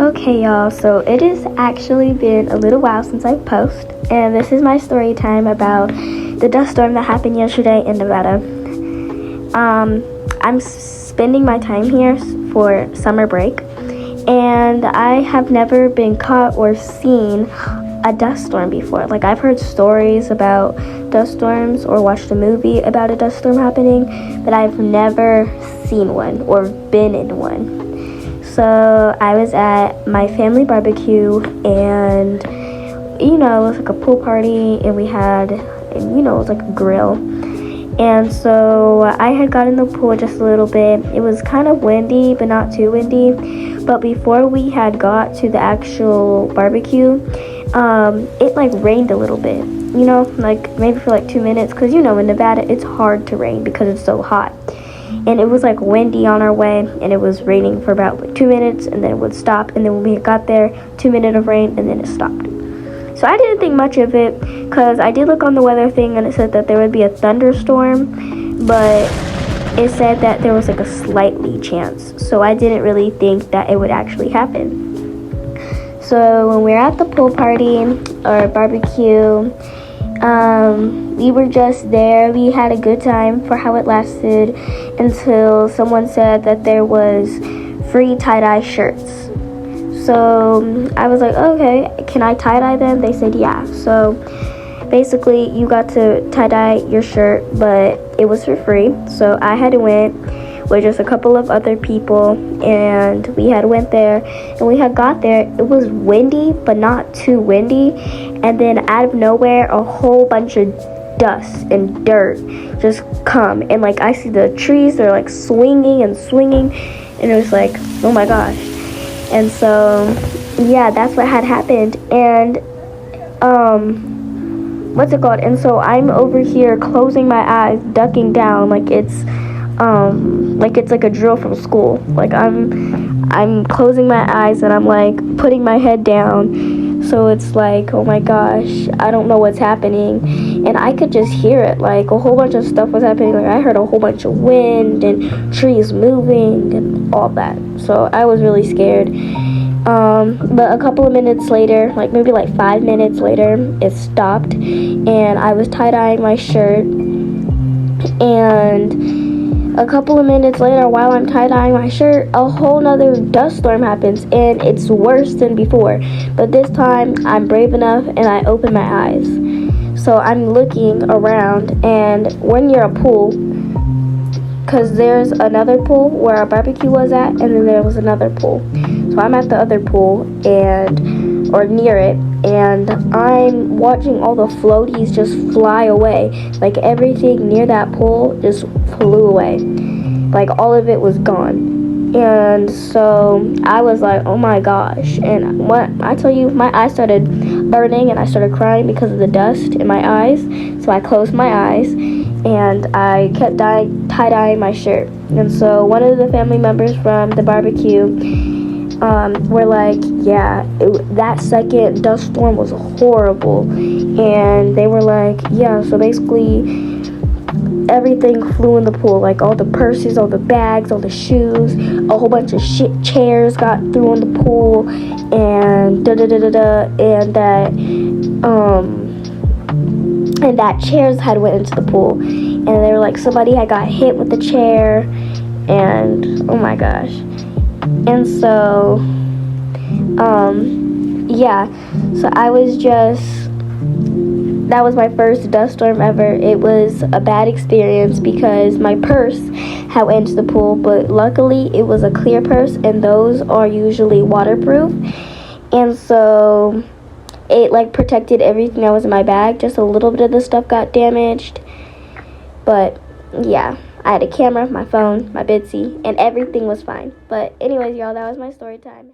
Okay, y'all, so it has actually been a little while since I've posted, and this is my story time about the dust storm that happened yesterday in Nevada. I'm spending my time here for summer break, and I have never been caught or seen a dust storm before. Like, I've heard stories about dust storms or watched a movie about a dust storm happening, but I've never seen one or been in one. So I was at my family barbecue, and it was like a pool party, and we had, it was like a grill. And so I had got in the pool just a little bit. It was kind of windy, but not too windy. But before we had got to the actual barbecue, it like rained a little bit, like maybe for like 2 minutes, because in Nevada it's hard to rain because it's so hot. And it was like windy on our way, and it was raining for about like 2 minutes, and then it would stop. And then when we got there, 2 minutes of rain, and then it stopped. So I didn't think much of it, because I did look on the weather thing, and it said that there would be a thunderstorm, but it said that there was like a slightly chance. So I didn't really think that it would actually happen. So when we were at the pool party or barbecue, we were just there. We had a good time for how it lasted until someone said that there was free tie-dye shirts. So I was like, okay, can I tie-dye them? They said yeah. So basically you got to tie-dye your shirt, but it was for free. So I had went with just a couple of other people, and we had went there, and we had got there. It was windy, but not too windy. And then out of nowhere, a whole bunch of dust and dirt just come, and like I see the trees, they're like swinging, and it was like, oh my gosh. And so yeah, that's what had happened. And what's it called? And so I'm over here closing my eyes, ducking down like it's like a drill from school. Like I'm closing my eyes, and I'm like putting my head down. So it's like, oh my gosh, I don't know what's happening. And I could just hear it. Like a whole bunch of stuff was happening. Like I heard a whole bunch of wind and trees moving and all that. So I was really scared. But a couple of minutes later, like maybe like 5 minutes later, it stopped, and I was tie-dyeing my shirt. And a couple of minutes later, while I'm tie-dyeing my shirt, a whole nother dust storm happens, and it's worse than before. But this time, I'm brave enough, and I open my eyes. So I'm looking around, and when you're a pool, because there's another pool where our barbecue was at, and then there was another pool. So I'm at the other pool, or near it, and I'm watching all the floaties just fly away. Like everything near that pool just flew away. Like all of it was gone. And so I was like, oh my gosh. And what I tell you, my eyes started burning, and I started crying because of the dust in my eyes. So I closed my eyes, and I kept tie-dyeing my shirt. And so one of the family members from the barbecue were like, yeah, that second dust storm was horrible. And they were like, yeah, so basically everything flew in the pool, like all the purses, all the bags, all the shoes, a whole bunch of chairs got thrown in the pool, and and that chairs had went into the pool, and they were like, somebody had got hit with the chair, and oh my gosh. And so yeah, so that was my first dust storm ever. It was a bad experience because my purse had went into the pool, but luckily it was a clear purse, and those are usually waterproof. And so it like protected everything that was in my bag. Just a little bit of the stuff got damaged, but yeah, I had a camera, my phone, my Bitsy, and everything was fine. But anyways, y'all, that was my story time.